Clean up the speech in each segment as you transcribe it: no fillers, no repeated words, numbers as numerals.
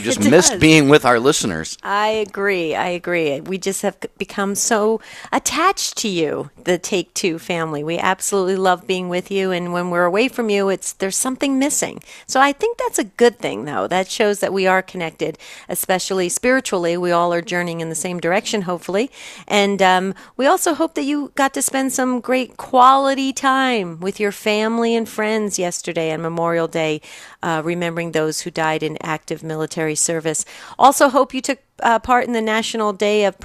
I've just missed being with our listeners. I agree. We just have become so attached to you, the Take Two family. We absolutely love being with you, and when we're away from you, there's something missing. So I think that's a good thing, though. That shows that we are connected, especially spiritually. We all are journeying in the same direction, hopefully. And we also hope that you got to spend some great quality time with your family and friends yesterday on Memorial Day, remembering those who died in active military service. Also hope you took part in the National Day of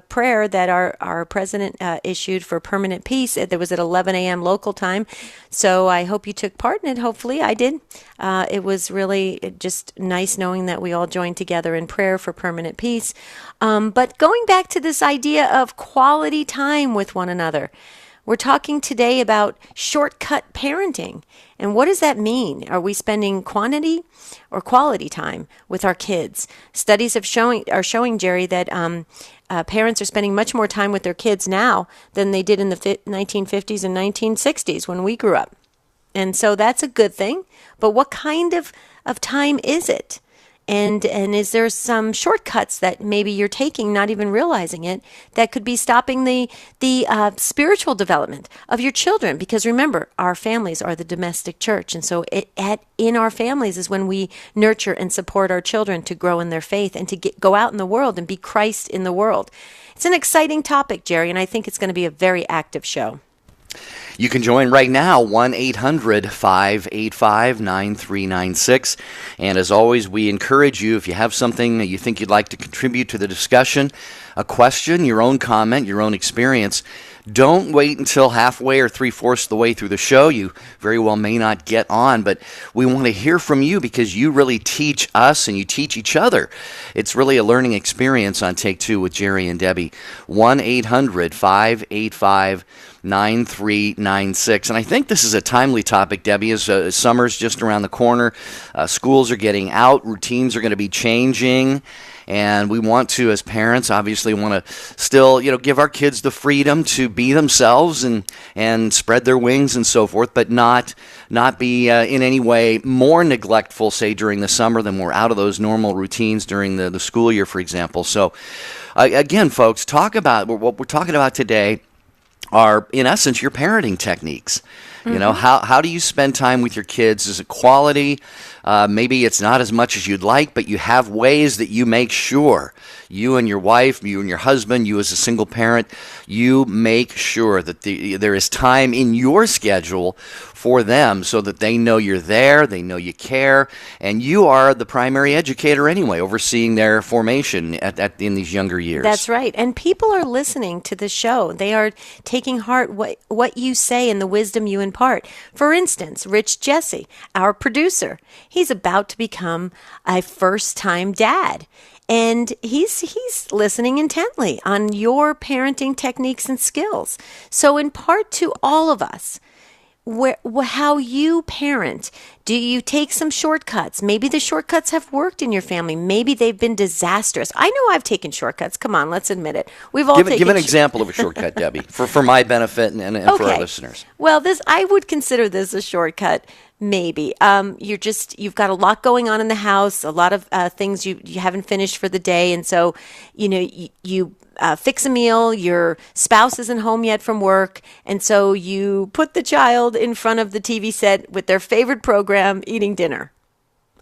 Prayer that our president issued for permanent peace. There was at 11 a.m. local time. So I hope you took part in it. Hopefully I did. It was really just nice knowing that we all joined together in prayer for permanent peace. But going back to this idea of quality time with one another, we're talking today about shortcut parenting. And what does that mean? Are we spending quantity or quality time with our kids? Studies are showing, Jerry, that parents are spending much more time with their kids now than they did in the 1950s and 1960s when we grew up. And so that's a good thing. But what kind of time is it? And is there some shortcuts that maybe you're taking, not even realizing it, that could be stopping the spiritual development of your children? Because remember, our families are the domestic church. And so in our families is when we nurture and support our children to grow in their faith and to go out in the world and be Christ in the world. It's an exciting topic, Jerry, and I think it's going to be a very active show. You can join right now, 1-800-585-9396. And as always, we encourage you, if you have something that you think you'd like to contribute to the discussion, a question, your own comment, your own experience, don't wait until halfway or three-fourths of the way through the show. You very well may not get on, but we want to hear from you because you really teach us and you teach each other. It's really a learning experience on Take Two with Jerry and Debbie. 1-800-585-9396. And I think this is a timely topic, Debbie, as summer's just around the corner. Schools are getting out. Routines are going to be changing. And we want to, as parents, obviously want to still, give our kids the freedom to be themselves and spread their wings and so forth, but not be in any way more neglectful, say, during the summer than we're out of those normal routines during the school year, for example. So, again, folks, talk about what we're talking about today are, in essence, your parenting techniques. Mm-hmm. How do you spend time with your kids? Is it quality? Maybe it's not as much as you'd like, but you have ways that you make sure, you and your wife, you and your husband, you as a single parent, you make sure that there is time in your schedule for them so that they know you're there, they know you care, and you are the primary educator anyway, overseeing their formation in these younger years. That's right. And people are listening to the show. They are taking heart what you say and the wisdom you impart. For instance, Rich Jesse, our producer, he's about to become a first-time dad. And he's listening intently on your parenting techniques and skills. So impart to all of us how you parent. Do you take some shortcuts? Maybe the shortcuts have worked in your family. Maybe they've been disastrous. I know I've taken shortcuts. Come on, let's admit it. We've all taken. Give an example of a shortcut, Debbie, for my benefit and okay. For our listeners. Well, I would consider this a shortcut. Maybe. You've got a lot going on in the house, a lot of things you haven't finished for the day. And so, you fix a meal, your spouse isn't home yet from work. And so you put the child in front of the TV set with their favorite program, eating dinner.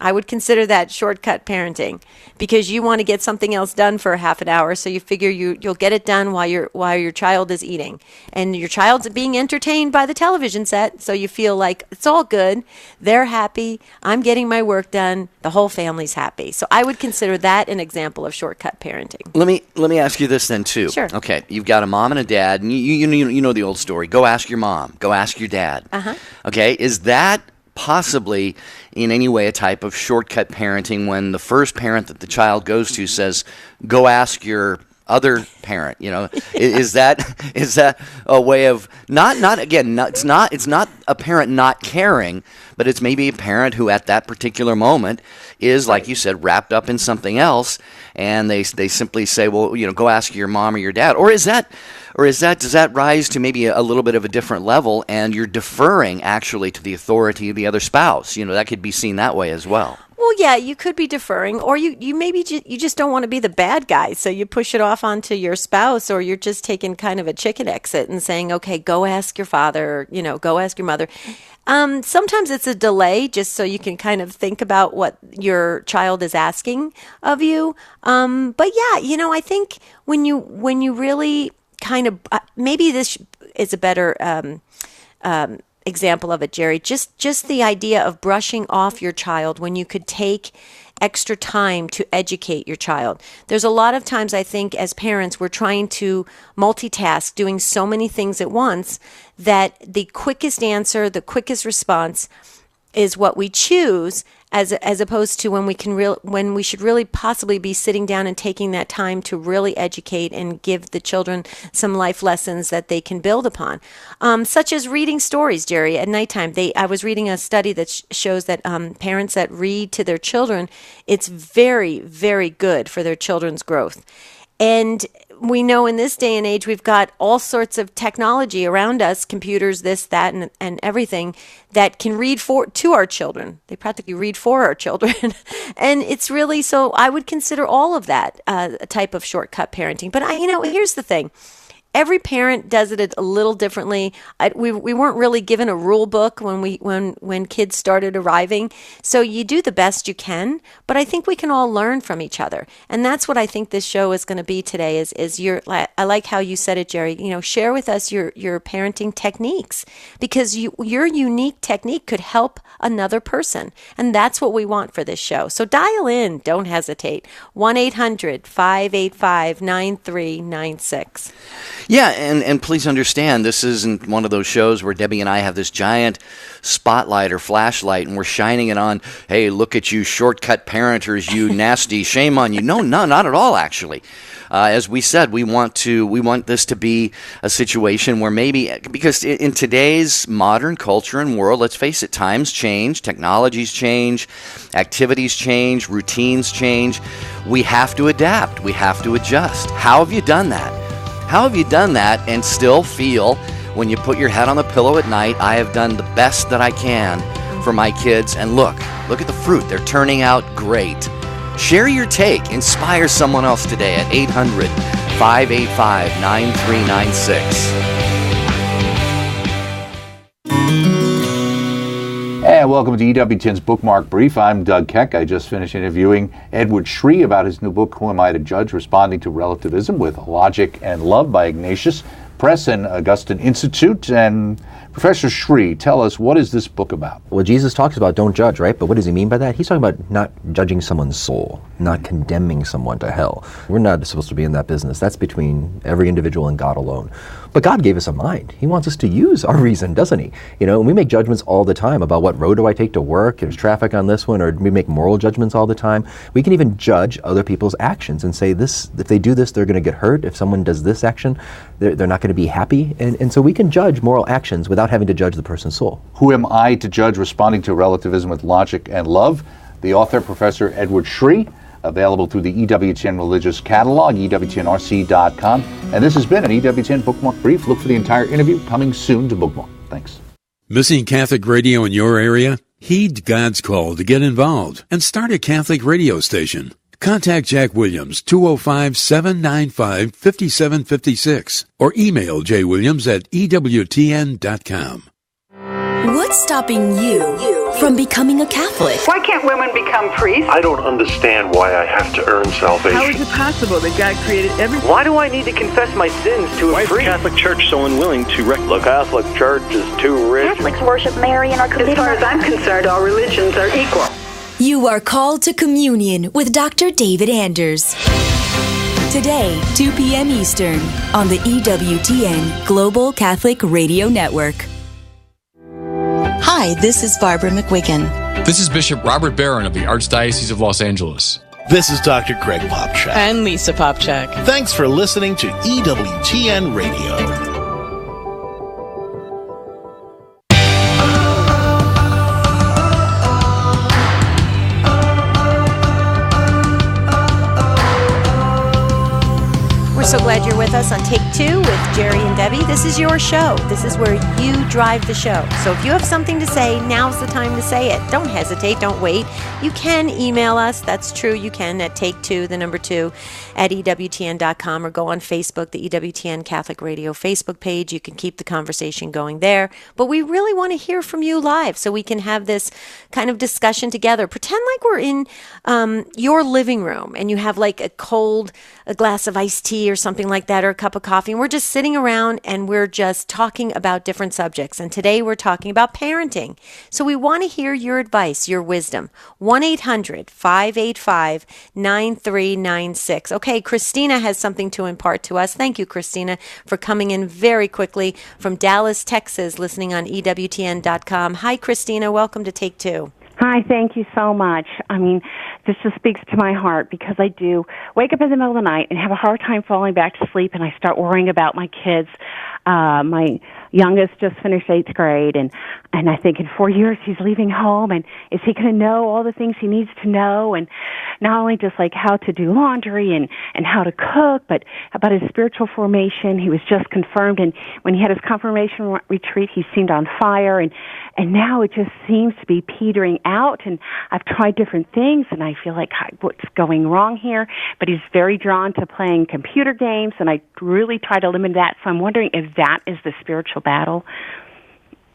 I would consider that shortcut parenting because you want to get something else done for half an hour. So you figure you'll get it done while your child is eating, and your child's being entertained by the television set. So you feel like it's all good. They're happy. I'm getting my work done. The whole family's happy. So I would consider that an example of shortcut parenting. Let me ask you this then too. Sure. Okay. You've got a mom and a dad, and you know the old story. Go ask your mom. Go ask your dad. Uh-huh. Okay. Is that possibly in any way a type of shortcut parenting when the first parent that the child goes to says, go ask your other parent? Is that a way of not it's not a parent not caring, but it's maybe a parent who at that particular moment is, like you said, wrapped up in something else, and they simply say, well, go ask your mom or your dad. Or does that rise to maybe a little bit of a different level, and you're deferring actually to the authority of the other spouse? That could be seen that way as well. Well, yeah, you could be deferring, or you maybe you just don't want to be the bad guy, so you push it off onto your spouse, or you're just taking kind of a chicken exit and saying, okay, go ask your father, go ask your mother. Sometimes it's a delay just so you can kind of think about what your child is asking of you. But yeah, I think when you really kind of, maybe this is a better example of it, Jerry, just the idea of brushing off your child when you could take extra time to educate your child. There's a lot of times, I think, as parents, we're trying to multitask, doing so many things at once, that the quickest answer, the quickest response is what we choose, as opposed to when we should really possibly be sitting down and taking that time to really educate and give the children some life lessons that they can build upon, such as reading stories, Jerry, at nighttime. I was reading a study that shows that parents that read to their children, it's very, very good for their children's growth. And we know in this day and age, we've got all sorts of technology around us, computers, this, that, and everything, that can read to our children. They practically read for our children. And it's really, so I would consider all of that a type of shortcut parenting. But here's the thing. Every parent does it a little differently. We weren't really given a rule book when kids started arriving. So you do the best you can, but I think we can all learn from each other. And that's what I think this show is going to be today I like how you said it, Jerry, share with us your parenting techniques, because your unique technique could help another person. And that's what we want for this show. So dial in, don't hesitate. 1-800-585-9396. Yeah, and please understand, this isn't one of those shows where Debbie and I have this giant spotlight or flashlight and we're shining it on, hey, look at you shortcut parenters, you nasty, shame on you. No, not at all, actually. As we said, we want this to be a situation where maybe, because in today's modern culture and world, let's face it, times change, technologies change, activities change, routines change. We have to adapt. We have to adjust. How have you done that? How have you done that and still feel, when you put your head on the pillow at night, I have done the best that I can for my kids, and look at the fruit. They're turning out great. Share your take. Inspire someone else today at 800-585-9396. And welcome to EWTN's Bookmark Brief. I'm Doug Keck. I just finished interviewing Edward Shree about his new book, Who Am I to Judge? Responding to Relativism with Logic and Love by Ignatius Press and Augustine Institute. And Professor Shree, tell us, what is this book about? Well, Jesus talks about don't judge, right? But what does he mean by that? He's talking about not judging someone's soul, not condemning someone to hell. We're not supposed to be in that business. That's between every individual and God alone. But God gave us a mind. He wants us to use our reason, doesn't he? And we make judgments all the time about what road do I take to work, there's traffic on this one, or we make moral judgments all the time. We can even judge other people's actions and say, this, if they do this, they're going to get hurt. If someone does this action, they're not going to be happy. And so we can judge moral actions without having to judge the person's soul. Who Am I to Judge? Responding to Relativism with Logic and Love. The author, Professor Edward Shree, available through the EWTN Religious Catalog, EWTNRC.com. And this has been an EWTN Bookmark Brief. Look for the entire interview coming soon to Bookmark. Thanks. Missing Catholic radio in your area? Heed God's call to get involved and start a Catholic radio station. Contact Jack Williams, 205-795-5756, or email jwilliams@EWTN.com. What's stopping you from becoming a Catholic? Why can't women become priests? I don't understand why I have to earn salvation. How is it possible that God created everything? Why do I need to confess my sins to a priest? Why is the Catholic Church so unwilling to The Catholic Church is too rich. Catholics worship Mary and are committed. As far as I'm concerned, all religions are equal. You are called to communion with Dr. David Anders. Today, 2 p.m. Eastern, on the EWTN Global Catholic Radio Network. Hi, this is Barbara McWiggin. This is Bishop Robert Barron of the Archdiocese of Los Angeles. This is Dr. Greg Popchak. And Lisa Popchak. Thanks for listening to EWTN Radio. so glad you're with us on Take Two with Jerry and Debbie. This is your show. This is where you drive the show. So if you have something to say, now's the time to say it. Don't hesitate. Don't wait. You can email us. That's true. You can at Take2, the number 2, at EWTN.com, or go on Facebook, the EWTN Catholic Radio Facebook page. You can keep the conversation going there. But we really want to hear from you live so we can have this kind of discussion together. Pretend like we're in your living room and you have like a glass of iced tea or something like that, or a cup of coffee, and we're just sitting around and we're just talking about different subjects. And today we're talking about parenting. So we want to hear your advice, your wisdom. 1-800-585-9396. Okay, Christina has something to impart to us. Thank you, Christina, for coming in very quickly from Dallas, Texas, listening on EWTN.com. Hi, Christina. Welcome to Take Two. Hi, thank you so much. I mean, this just speaks to my heart because I do wake up in the middle of the night and have a hard time falling back to sleep, and I start worrying about my kids. My youngest just finished 8th grade, and I think in 4 years he's leaving home, and is he going to know all the things he needs to know, and not only just like how to do laundry and how to cook, but about his spiritual formation. He was just confirmed, and when he had his confirmation retreat, he seemed on fire, and now it just seems to be petering out, and I've tried different things, and I feel like what's going wrong here, but he's very drawn to playing computer games, and I really try to limit that, so I'm wondering if that is the spiritual battle,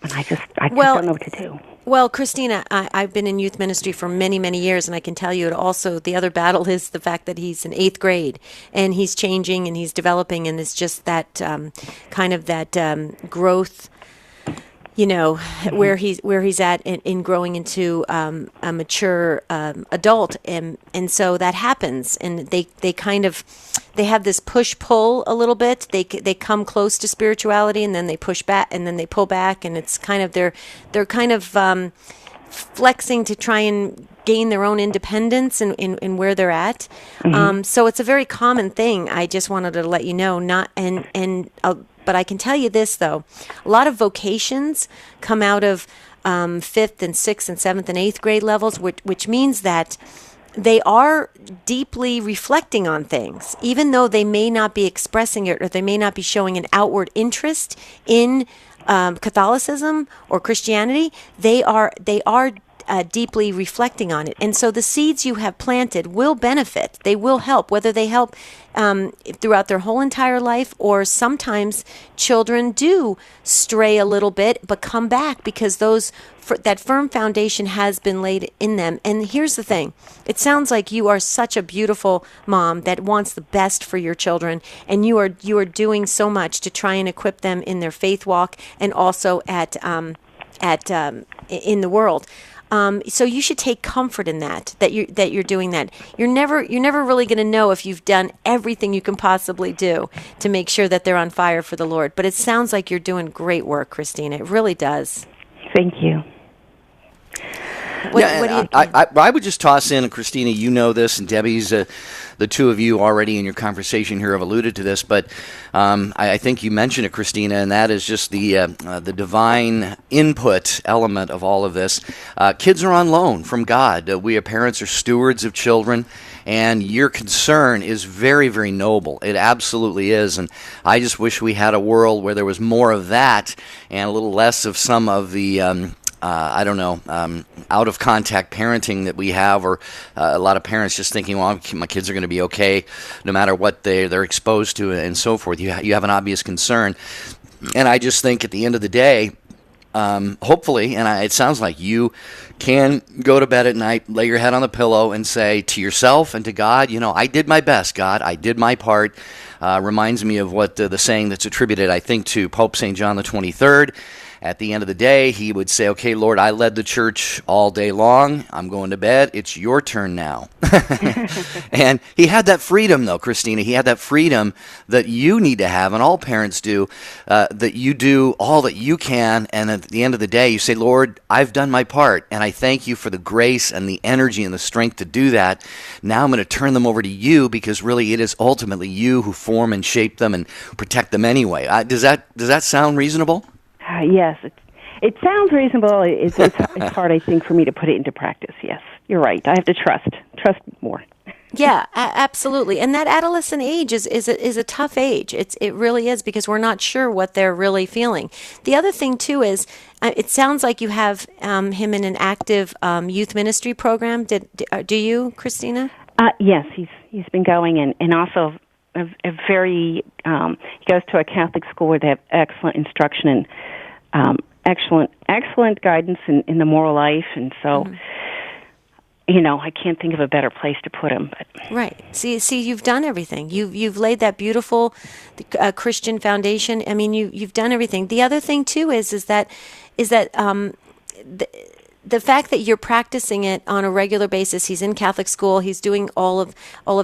and I just don't know what to do. Well, Christina, I've been in youth ministry for many, many years, and I can tell you it also, the other battle is the fact that he's in 8th grade, and he's changing, and he's developing, and it's just that kind of that growth, you know, where he's at in growing into a mature adult, and so that happens, and they have this push-pull a little bit. They come close to spirituality, and then they push back, and then they pull back, and it's kind of they're kind of flexing to try and gain their own independence in where they're at. Mm-hmm. So it's a very common thing. I just wanted to let you know. But I can tell you this, though. A lot of vocations come out of 5th and 6th and 7th and 8th grade levels, which means that they are deeply reflecting on things, even though they may not be expressing it or they may not be showing an outward interest in Catholicism or Christianity. They are deeply reflecting on it. And so the seeds you have planted will benefit. They will help, whether they help throughout their whole entire life, or sometimes children do stray a little bit but come back because that firm foundation has been laid in them. And here's the thing. It sounds like you are such a beautiful mom that wants the best for your children, and you are doing so much to try and equip them in their faith walk and also in the world. So you should take comfort in that you're doing that. You're never really going to know if you've done everything you can possibly do to make sure that they're on fire for the Lord. But it sounds like you're doing great work, Christina. It really does. Thank you. I would just toss in, and Christina, you know this, and Debbie's, the two of you already in your conversation here have alluded to this, but I think you mentioned it, Christina, and that is just the divine input element of all of this. Kids are on loan from God. We as parents are stewards of children, and your concern is very, very noble. It absolutely is, and I just wish we had a world where there was more of that and a little less of some of the out-of-contact parenting that we have, or a lot of parents just thinking, well, my kids are going to be okay no matter what they're exposed to and so forth. You have an obvious concern. And I just think at the end of the day, hopefully, and it sounds like you can go to bed at night, lay your head on the pillow, and say to yourself and to God, I did my best, God. I did my part. Reminds me of what the saying that's attributed, I think, to Pope St. John the 23rd. At the end of the day, he would say, okay, Lord, I led the church all day long. I'm going to bed. It's your turn now. And he had that freedom, though, Christina. He had that freedom that you need to have, and all parents do, that you do all that you can. And at the end of the day, you say, Lord, I've done my part, and I thank you for the grace and the energy and the strength to do that. Now I'm going to turn them over to you, because really it is ultimately you who form and shape them and protect them anyway. Does that sound reasonable? Yes, it sounds reasonable. It's hard, I think, for me to put it into practice. Yes, you're right. I have to trust more. Yeah, absolutely. And that adolescent age is a tough age. It really is, because we're not sure what they're really feeling. The other thing too is, it sounds like you have him in an active youth ministry program. Do you, Christina? Yes, he's been going, and also a very he goes to a Catholic school where they have excellent instruction and excellent guidance in the moral life, and so. Mm-hmm. I can't think of a better place to put him. But. Right. See, you've done everything. You've laid that beautiful Christian foundation. I mean, you've done everything. The other thing too is that the fact that you're practicing it on a regular basis. He's in Catholic school. He's doing all of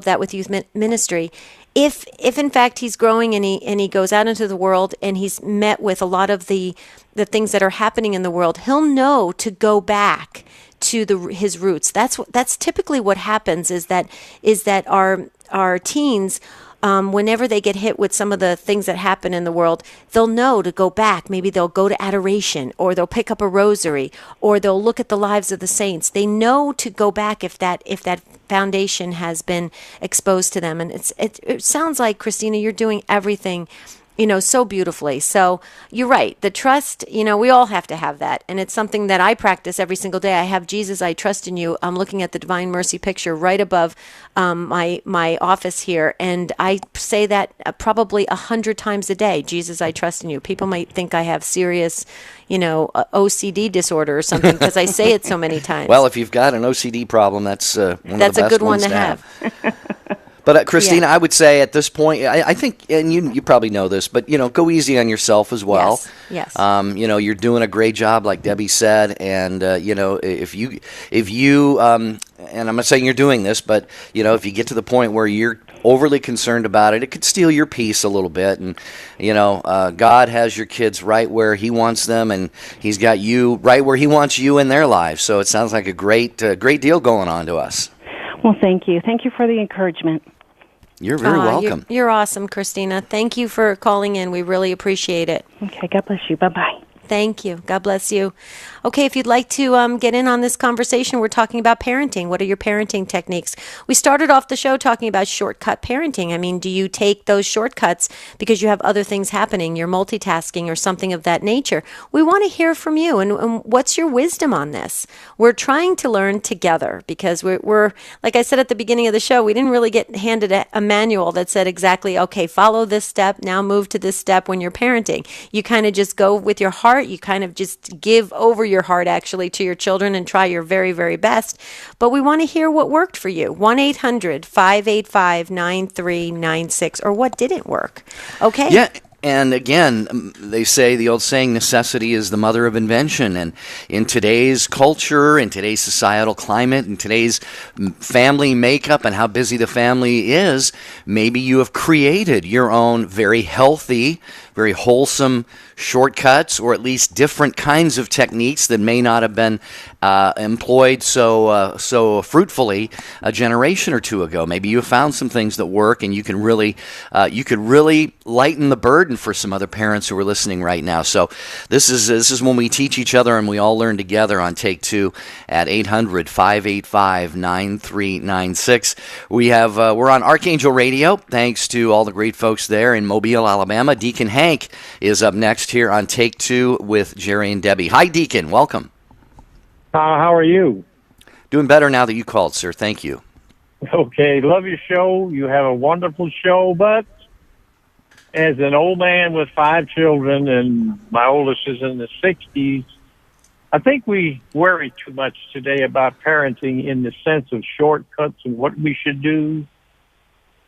that with youth ministry. If in fact he's growing and he goes out into the world and he's met with a lot of the things that are happening in the world, he'll know to go back to his roots. That's typically what happens. Is that our teens, whenever they get hit with some of the things that happen in the world, they'll know to go back. Maybe they'll go to adoration, or they'll pick up a rosary, or they'll look at the lives of the saints. They know to go back if that foundation has been exposed to them. And it sounds like, Christina, you're doing everything so beautifully. So you're right. The trust, we all have to have that. And it's something that I practice every single day. I have Jesus, I trust in you. I'm looking at the Divine Mercy picture right above my office here. And I say that probably 100 times a day. Jesus, I trust in you. People might think I have serious, OCD disorder or something, because I say it so many times. Well, if you've got an OCD problem, that's one of the best a good one ones to have. But Christina, I would say at this point, I think, and you probably know this, but go easy on yourself as well. Yes. You're doing a great job, like Debbie said, and if you, and I'm not saying you're doing this, but if you get to the point where you're overly concerned about it could steal your peace a little bit. And God has your kids right where He wants them, and He's got you right where He wants you in their lives. So it sounds like a great deal going on to us. Well, thank you. Thank you for the encouragement. You're very welcome. You're awesome, Christina. Thank you for calling in. We really appreciate it. Okay, God bless you. Bye-bye. Thank you. God bless you. Okay, if you'd like to get in on this conversation, we're talking about parenting. What are your parenting techniques? We started off the show talking about shortcut parenting. I mean, do you take those shortcuts because you have other things happening, you're multitasking or something of that nature? We want to hear from you, and what's your wisdom on this? We're trying to learn together, because we're like I said at the beginning of the show, we didn't really get handed a manual that said exactly, okay, follow this step, now move to this step when you're parenting. You kind of just go with your heart. You kind of just give over your heart actually to your children and try your very, very best. But we want to hear what worked for you. 1-800-585-9396, or what didn't work. Okay? Yeah. And again, they say the old saying, necessity is the mother of invention. And in today's culture, in today's societal climate, in today's family makeup and how busy the family is, maybe you have created your own very healthy, very wholesome shortcuts, or at least different kinds of techniques that may not have been employed so fruitfully a generation or two ago. Maybe you have found some things that work, and you could really lighten the burden for some other parents who are listening right now. So this is when we teach each other and we all learn together on Take Two at 800-585-9396. We're on Archangel Radio. Thanks to all the great folks there in Mobile, Alabama. Deacon Hank is up next here on Take Two with Jerry and Debbie. Hi, Deacon. Welcome. How are you? Doing better now that you called, sir. Thank you. Okay. Love your show. You have a wonderful show, but as an old man with 5 children, and my oldest is in the 60s, I think we worry too much today about parenting in the sense of shortcuts and what we should do.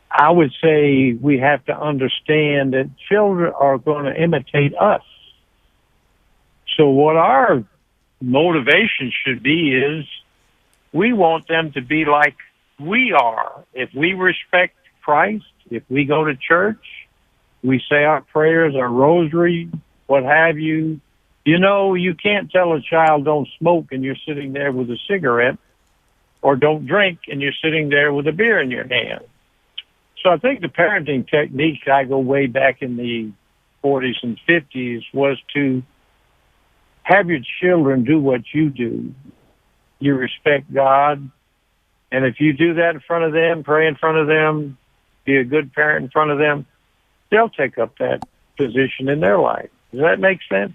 I would say we have to understand that children are going to imitate us. So what our motivation should be is we want them to be like we are. If we respect Christ, if we go to church, we say our prayers, our rosary, what have you. You can't tell a child don't smoke and you're sitting there with a cigarette, or don't drink and you're sitting there with a beer in your hand. So I think the parenting technique, I go way back in the 40s and 50s, was to have your children do what you do. You respect God. And if you do that in front of them, pray in front of them, be a good parent in front of them, they'll take up that position in their life. Does that make sense?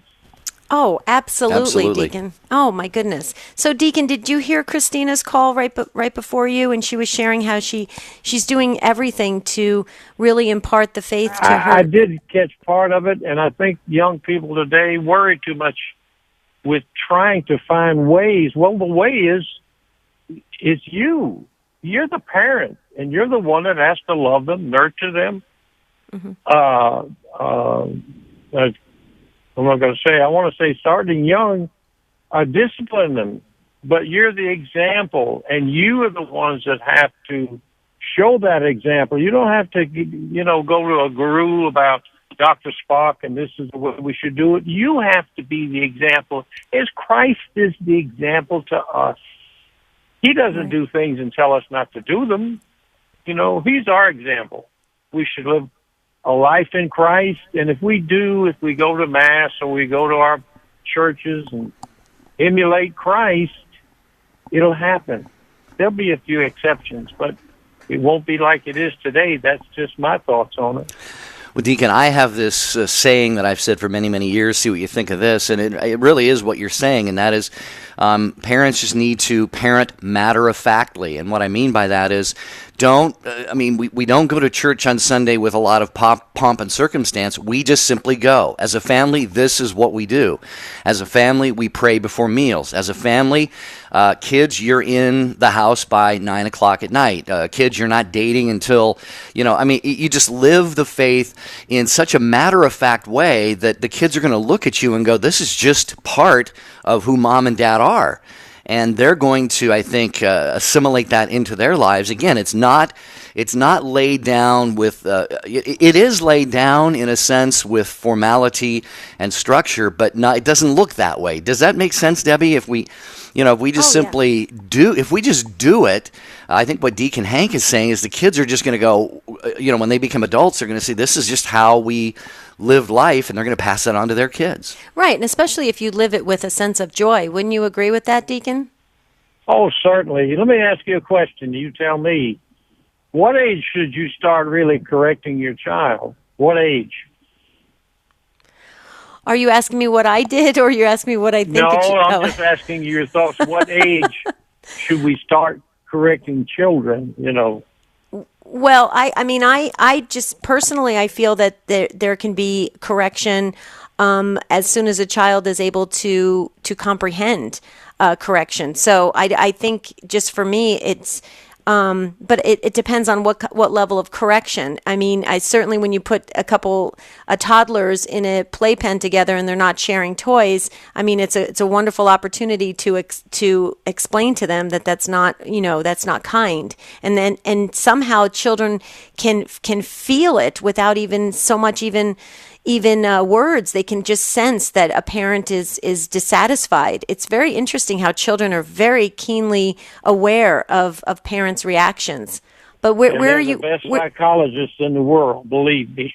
Oh, absolutely, Absolutely. Deacon. Oh, my goodness. So, Deacon, did you hear Christina's call right before you? And she was sharing how she's doing everything to really impart the faith to her. I did catch part of it, and I think young people today worry too much with trying to find ways. Well, the way is you. You're the parent, and you're the one that has to love them, nurture them. Mm-hmm. I'm not going to say, I want to say starting young, discipline them. But you're the example, and you are the ones that have to show that example. You don't have to, go to a guru about Dr. Spock and this is the way we should do it. You have to be the example. As Christ is the example to us. He doesn't do things and tell us not to do them. He's our example. We should live a life in Christ, and if we go to Mass or we go to our churches and emulate Christ, it'll happen. There'll be a few exceptions, but it won't be like it is today. That's just my thoughts on it. Well, Deacon, I have this saying that I've said for many, many years. See what you think of this. And it really is what you're saying, and that is parents just need to parent matter-of-factly. And what I mean by that is we don't go to church on Sunday with a lot of pomp and circumstance. We just simply go. As a family, this is what we do. As a family, we pray before meals. As a family, kids, you're in the house by 9 o'clock at night. Kids, you're not dating until, you just live the faith in such a matter-of-fact way that the kids are going to look at you and go, this is just part of who mom and dad are. And they're going to, I think, assimilate that into their lives. Again, it's not laid down with, it is laid down in a sense with formality and structure, but it doesn't look that way. Does that make sense, Debbie? If we just do it, I think what Deacon Hank is saying is the kids are just going to go, when they become adults, they're going to see this is just how we live life, and they're going to pass that on to their kids. Right, and especially if you live it with a sense of joy. Wouldn't you agree with that, Deacon? Oh, certainly. Let me ask you a question. You tell me, what age should you start really correcting your child? What age? Are you asking me what I did, or you're asking me what I think? No, I'm just asking you your thoughts. What age should we start correcting children, Well, I just personally, I feel that there can be correction as soon as a child is able to comprehend correction. So I think just for me, it's but it depends on what level of correction. I certainly, when you put a couple toddlers in a playpen together and they're not sharing toys, it's a wonderful opportunity to explain to them that that's not kind, and somehow children can feel it without even so much words. They can just sense that a parent is dissatisfied. It's very interesting how children are very keenly aware of parents' reactions. But where are you? The best psychologists in the world, believe me.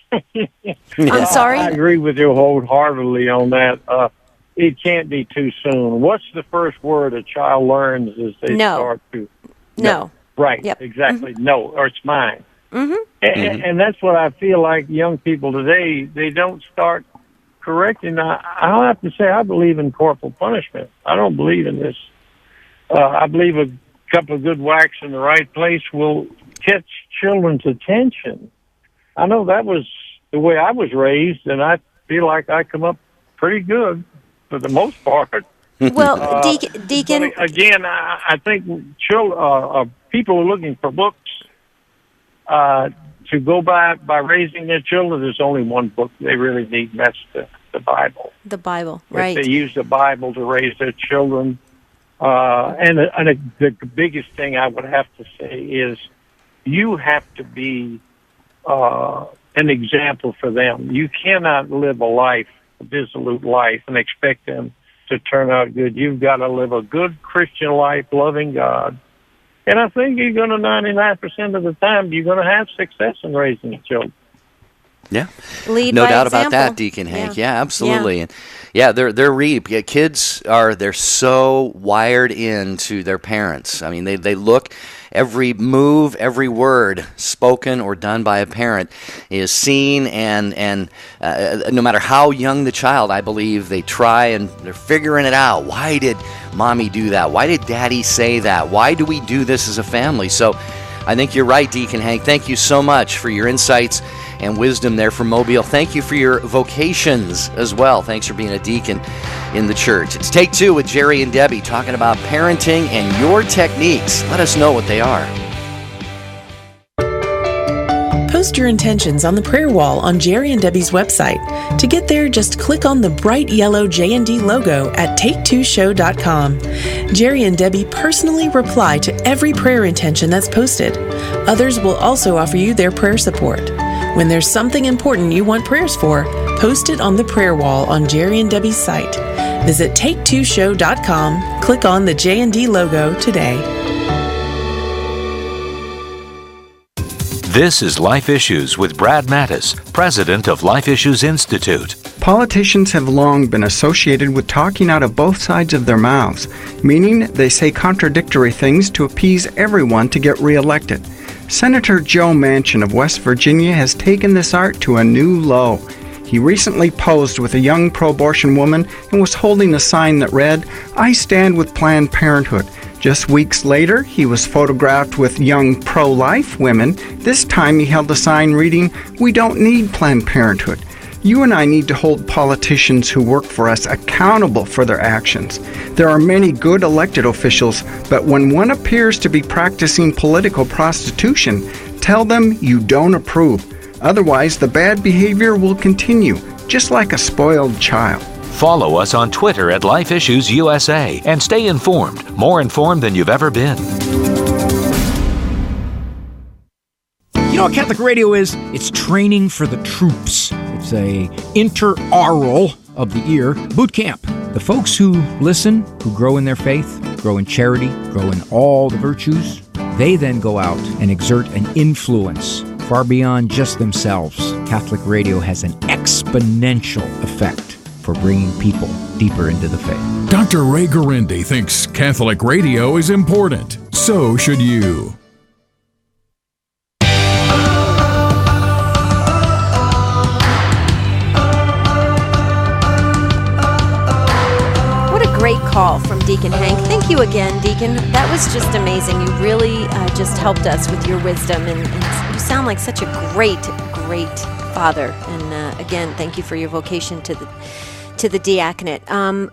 I'm sorry? I agree with you wholeheartedly on that. It can't be too soon. What's the first word a child learns as they start to? No. Right, yep. Exactly. Mm-hmm. No, or it's mine. Mm-hmm. And that's what I feel like young people today, they don't start correcting. I'll have to say I believe in corporal punishment. I don't believe in this. I believe a couple of good whacks in the right place will catch children's attention. I know that was the way I was raised, and I feel like I come up pretty good for the most part. Well, Deacon... Again, I think people are looking for books to go by raising their children. There's only one book they really need, and that's the Bible. The Bible, right. If they use the Bible to raise their children. And the biggest thing I would have to say is you have to be an example for them. You cannot live a dissolute life, and expect them to turn out good. You've got to live a good Christian life, loving God. And I think you're going to 99% of the time, you're going to have success in raising children. Yeah, Lead no by doubt example. about that, Deacon Hank. Yeah, absolutely. Yeah. And they're kids they're so wired into their parents. They look every move, every word spoken or done by a parent is seen, and no matter how young the child, I believe they try and they're figuring it out. Why did mommy do that? Why did daddy say that? Why do we do this as a family? So I think you're right, Deacon Hank. Thank you so much for your insights and wisdom there from Mobile. Thank you for your vocations as well. Thanks for being a deacon in the church. It's Take Two with Jerry and Debbie talking about parenting and your techniques. Let us know what they are. Post your intentions on the prayer wall on Jerry and Debbie's website. To get there, just click on the bright yellow J&D logo at take2show.com. Jerry and Debbie personally reply to every prayer intention that's posted. Others will also offer you their prayer support. When there's something important you want prayers for, post it on the prayer wall on Jerry and Debbie's site. Visit take2show.com, click on the J&D logo today. This is Life Issues with Brad Mattis, president of Life Issues Institute. Politicians have long been associated with talking out of both sides of their mouths, meaning they say contradictory things to appease everyone to get reelected. Senator Joe Manchin of West Virginia has taken this art to a new low. He recently posed with a young pro-abortion woman and was holding a sign that read, "I stand with Planned Parenthood." Just weeks later, he was photographed with young pro-life women. This time he held a sign reading, "We don't need Planned Parenthood." You and I need to hold politicians who work for us accountable for their actions. There are many good elected officials, but when one appears to be practicing political prostitution, tell them you don't approve. Otherwise, the bad behavior will continue, just like a spoiled child. Follow us on Twitter at Life Issues USA and stay informed, more informed than you've ever been. You know what Catholic radio is? It's training for the troops. It's a interaural of the ear boot camp. The folks who listen, who grow in their faith, grow in charity, grow in all the virtues, they then go out and exert an influence far beyond just themselves. Catholic radio has an exponential effect for bringing people deeper into the faith. Dr. Ray Garindi thinks Catholic radio is important. So should you. Great call from Deacon Hank. Thank you again, Deacon. That was just amazing. You really just helped us with your wisdom, and you sound like such a great father. And again, thank you for your vocation to the diaconate.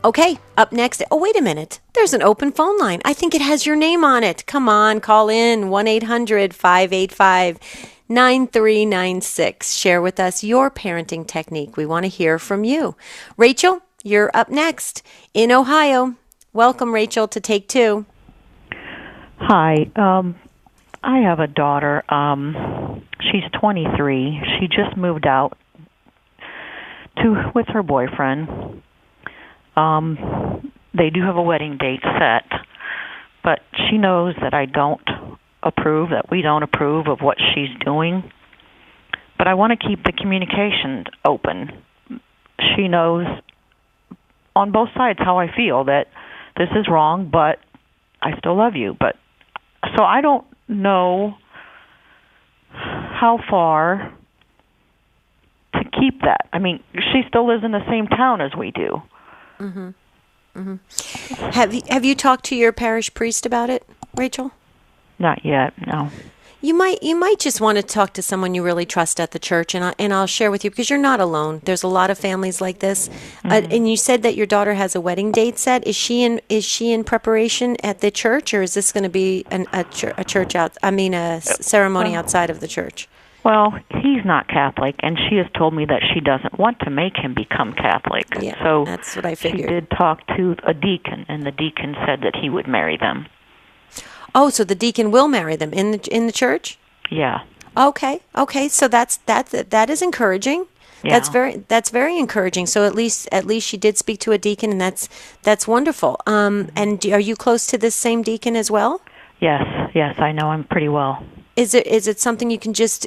Okay, up next. Oh, wait a minute. There's an open phone line. I think it has your name on it. Come on, call in 1-800-585-9396. Share with us your parenting technique. We want to hear from you. Rachel, you're up next in Ohio. Welcome, Rachel, to Take Two. Hi. I have a daughter. She's 23. She just moved out with her boyfriend. They do have a wedding date set, but she knows that we don't approve of what she's doing. But I want to keep the communication open. She knows on both sides how I feel, that this is wrong, but I still love you. But so I don't know how far to keep that. I mean, she still lives in the same town as we do. Mm-hmm. Mm-hmm. Have you talked to your parish priest about it, Rachel? Not yet, no. You might just want to talk to someone you really trust at the church, and I'll share with you, because you're not alone. There's a lot of families like this. Mm-hmm. And you said that your daughter has a wedding date set. Is she in preparation at the church, or is this going to be a ceremony outside of the church? Well, he's not Catholic, and she has told me that she doesn't want to make him become Catholic. Yeah, so that's what I figured. She did talk to a deacon, and the deacon said that he would marry them. Oh, so the deacon will marry them in the church? Yeah. Okay. So that is encouraging. Yeah. That's very encouraging. So at least she did speak to a deacon, and that's wonderful. And are you close to this same deacon as well? Yes, I know him pretty well. Is it something you can just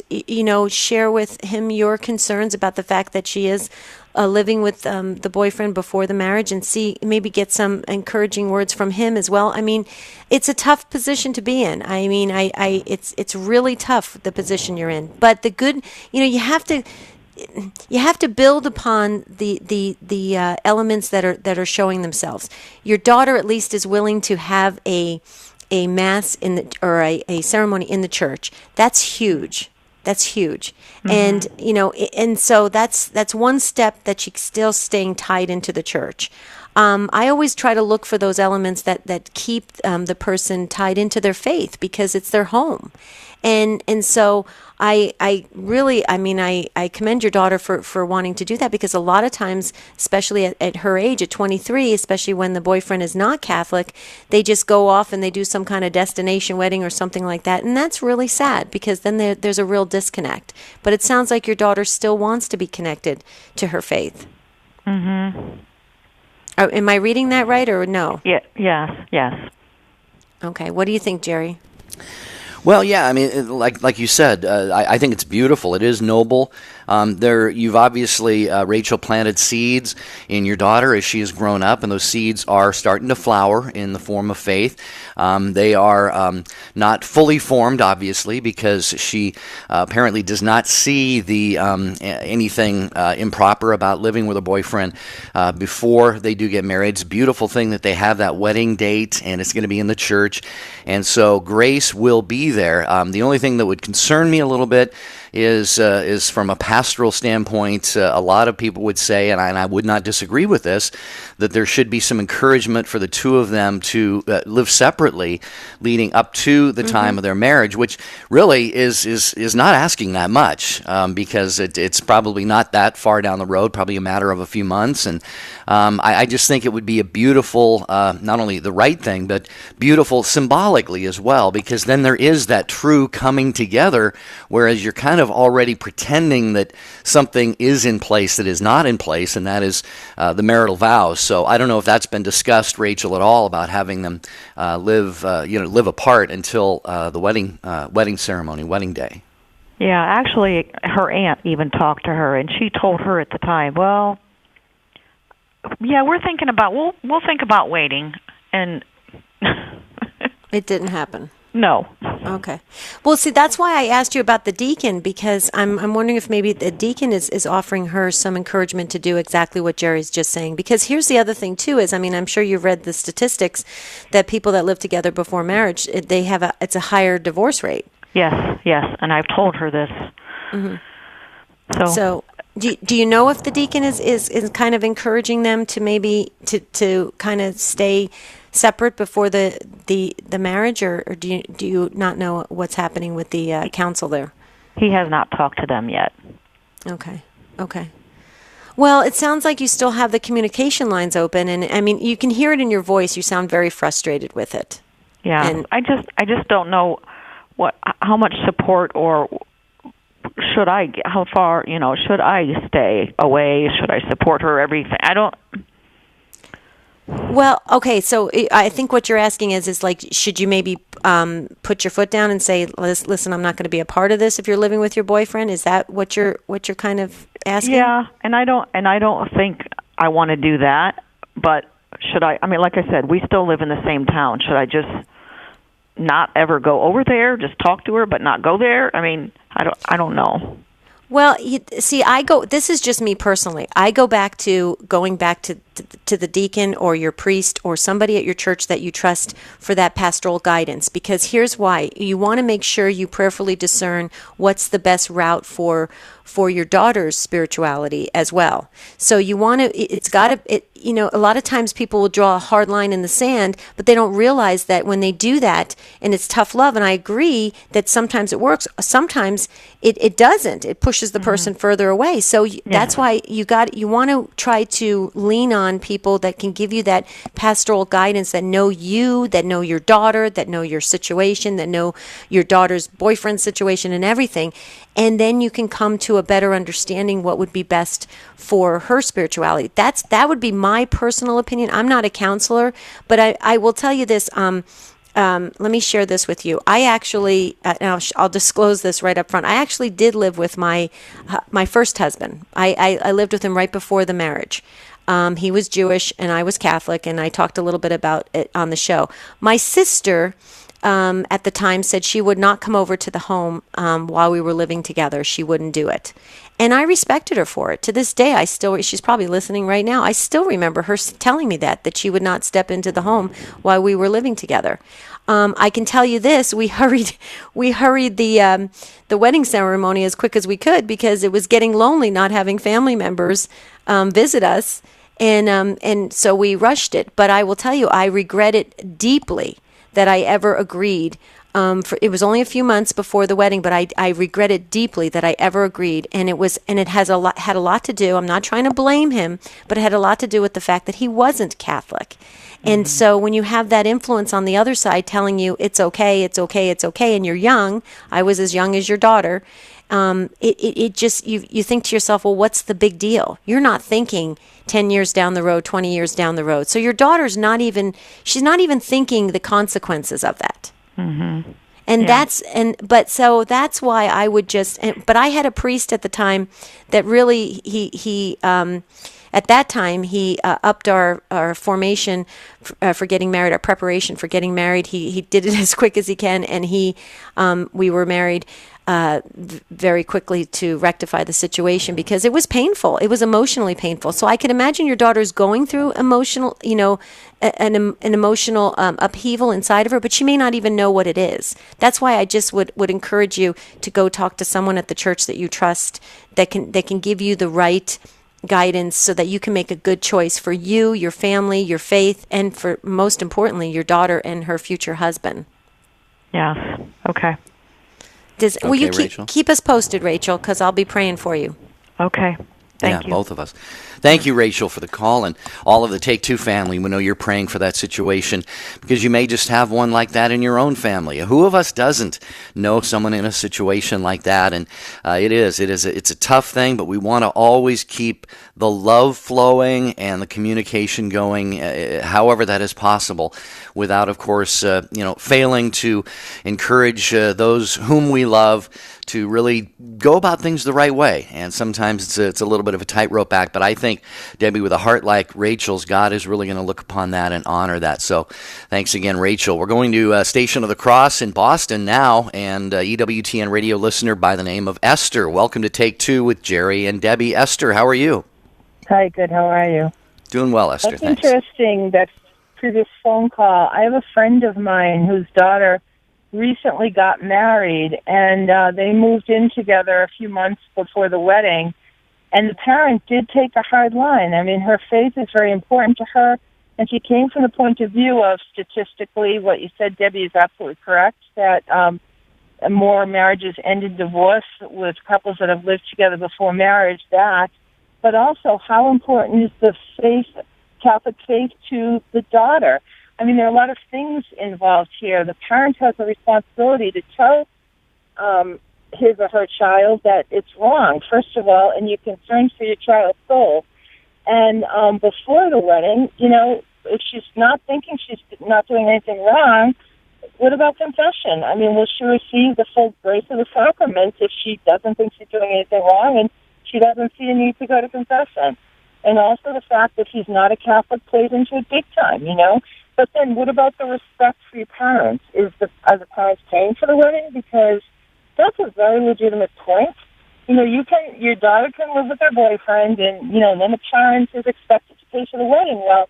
share with him your concerns about the fact that she is living with the boyfriend before the marriage and maybe get some encouraging words from him as well. I mean, it's a tough position to be in. I mean, it's really tough, the position you're in. But the good, you have to build upon the elements that are showing themselves. Your daughter at least is willing to have a mass or a ceremony in the church. That's huge. That's huge. Mm-hmm. And so that's one step that she's still staying tied into the church. I always try to look for those elements that keep the person tied into their faith because it's their home. And so I really commend your daughter for wanting to do that, because a lot of times, especially at her age, at 23, especially when the boyfriend is not Catholic, they just go off and they do some kind of destination wedding or something like that. And that's really sad, because then there's a real disconnect. But it sounds like your daughter still wants to be connected to her faith. Mm-hmm. Am I reading that right or no? Yeah. Yes. Okay. What do you think, Jerry? Well, yeah, I mean, like you said, I think it's beautiful. It is noble. You've obviously, Rachel, planted seeds in your daughter as she has grown up, and those seeds are starting to flower in the form of faith. They are not fully formed, obviously, because she apparently does not see anything improper about living with a boyfriend before they do get married. It's a beautiful thing that they have that wedding date, and it's going to be in the church, and so grace will be there. The only thing that would concern me a little bit is from a pastoral standpoint. A lot of people would say, and I would not disagree with this, that there should be some encouragement for the two of them to live separately leading up to the time of their marriage, which really is not asking that much, because it's probably not that far down the road, probably a matter of a few months. And I just think it would be a beautiful, not only the right thing, but beautiful symbolically as well, because then there is that true coming together, whereas you're kind of already pretending that something is in place that is not in place, and that is the marital vows. So I don't know if that's been discussed, Rachel, at all, about having them live apart until the wedding ceremony, wedding day. Yeah, actually, her aunt even talked to her, and she told her at the time, well, yeah, we'll think about waiting, and it didn't happen. No. Okay. Well, see, that's why I asked you about the deacon, because I'm wondering if maybe the deacon is offering her some encouragement to do exactly what Jerry's just saying. Because here's the other thing, too, is, I'm sure you've read the statistics that people that live together before marriage, it's a higher divorce rate. Yes, and I've told her this. Mm-hmm. So do you know if the deacon is kind of encouraging them to maybe to kind of stay separate before the marriage, or do you not know what's happening with the council there? He has not talked to them yet. Okay. Well, it sounds like you still have the communication lines open, and you can hear it in your voice. You sound very frustrated with it. Yeah, and I just don't know how much support, or how far, should I stay away? Should I support her? Everything. I don't. Well, okay, so I think what you're asking is like, should you maybe put your foot down and say, listen, I'm not going to be a part of this if you're living with your boyfriend? Is that what you're kind of asking? Yeah, and I don't think I want to do that, but should I? Like I said, we still live in the same town. Should I just not ever go over there, just talk to her, but not go there? I don't know. Well, this is just me personally. I go back to the deacon or your priest or somebody at your church that you trust for that pastoral guidance, because here's why. You want to make sure you prayerfully discern what's the best route for your daughter's spirituality as well. So you want to, a lot of times people will draw a hard line in the sand, but they don't realize that when they do that, and it's tough love, and I agree that sometimes it works, sometimes it doesn't. It pushes the person further away. So that's why you want to try to lean on people that can give you that pastoral guidance, that know you, that know your daughter, that know your situation, that know your daughter's boyfriend situation and everything. And then you can come to a better understanding what would be best for her spirituality. That would be my personal opinion. I'm not a counselor, but I will tell you this. let me share this with you. I actually, and I'll disclose this right up front. I actually did live with my first husband. I lived with him right before the marriage. He was Jewish and I was Catholic, and I talked a little bit about it on the show. My sister at the time said she would not come over to the home while we were living together. She wouldn't do it. And I respected her for it. To this day, she's probably listening right now. I still remember her telling me that she would not step into the home while we were living together. I can tell you this: we hurried the wedding ceremony as quick as we could because it was getting lonely not having family members visit us, and so we rushed it. But I will tell you, I regret it deeply that I ever agreed. It was only a few months before the wedding, but I regret it deeply that I ever agreed. And it had a lot to do. I'm not trying to blame him, but it had a lot to do with the fact that he wasn't Catholic. And so when you have that influence on the other side telling you it's okay, it's okay, it's okay, and you're young, I was as young as your daughter, it just, you think to yourself, well, what's the big deal? You're not thinking 10 years down the road, 20 years down the road. So your daughter's she's not even thinking the consequences of that. Mm-hmm. And so that's why I would but I had a priest at the time that really, he at that time, he upped our formation for getting married, our preparation for getting married. He did it as quick as he can, and we were married very quickly to rectify the situation because it was painful. It was emotionally painful. So I could imagine your daughter's going through emotional, an emotional upheaval inside of her, but she may not even know what it is. That's why I just would encourage you to go talk to someone at the church that you trust that can give you the right guidance so that you can make a good choice for you, your family, your faith, and for most importantly, your daughter and her future husband. Yes. Okay. Will you keep us posted, Rachel, because I'll be praying for you. Okay. Thank you. Both of us. Thank you, Rachel, for the call, and all of the Take Two family. We know you're praying for that situation because you may just have one like that in your own family. Who of us doesn't know someone in a situation like that? And it's a tough thing, but we want to always keep the love flowing and the communication going, however that is possible, without, of course, failing to encourage those whom we love to really go about things the right way. And sometimes it's a little bit of a tightrope act, but I think, Debbie, with a heart like Rachel's, God is really going to look upon that and honor that. So thanks again, Rachel. We're going to Station of the Cross in Boston now, and EWTN radio listener by the name of Esther. Welcome to Take Two with Jerry and Debbie. Esther, how are you? Hi, good. How are you? Doing well, Esther. That's thanks. Interesting, that previous phone call. I have a friend of mine whose daughter recently got married, and they moved in together a few months before the wedding, and the parent did take a hard line. I mean, her faith is very important to her, and she came from the point of view of, statistically, what you said, Debbie, is absolutely correct, that more marriages end in divorce with couples that have lived together before marriage, but also how important is the Catholic faith to the daughter. I mean, there are a lot of things involved here. The parent has a responsibility to tell his or her child that it's wrong, first of all, and you're concerned for your child's soul. And before the wedding, if she's not thinking she's not doing anything wrong, what about confession? I mean, will she receive the full grace of the sacraments if she doesn't think she's doing anything wrong and she doesn't see a need to go to confession? And also the fact that he's not a Catholic plays into it big time, But then what about the respect for your parents? Are the parents paying for the wedding? Because that's a very legitimate point. Your daughter can live with her boyfriend, and then the parent is expected to pay for the wedding. Well,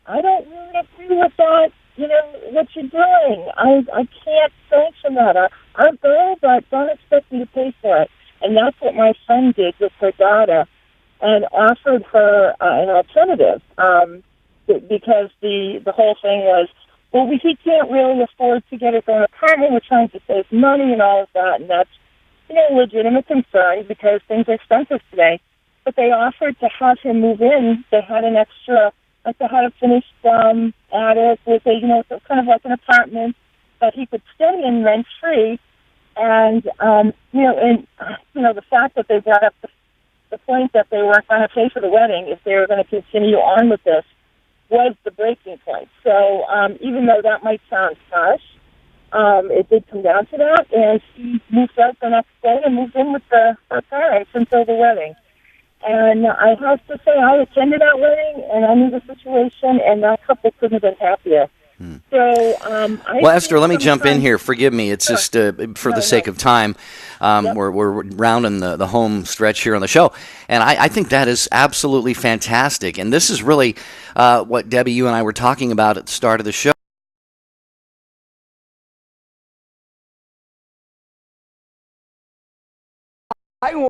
I don't really agree with that. What you're doing. I can't sanction that. I'll go, but don't expect me to pay for it. And that's what my friend did with her daughter, and offered her an alternative. Because the whole thing was, well, he can't really afford to get his own apartment. We're trying to save money and all of that, and that's legitimate concern because things are expensive today. But they offered to have him move in. They had an extra, they had a finished attic with kind of like an apartment that he could stay in rent free. And the fact that they brought up the point that they weren't going to pay for the wedding if they were going to continue on with this was the breaking point. So even though that might sound harsh, it did come down to that, and she moved out the next day and moved in with her parents until the wedding. And I have to say, I attended that wedding, and I knew the situation, and that couple couldn't have been happier. So, well, Esther, let me jump in here. Forgive me. It's just for the sake of time. We're rounding the home stretch here on the show. And I think that is absolutely fantastic. And this is really what, Debbie, you and I were talking about at the start of the show. I want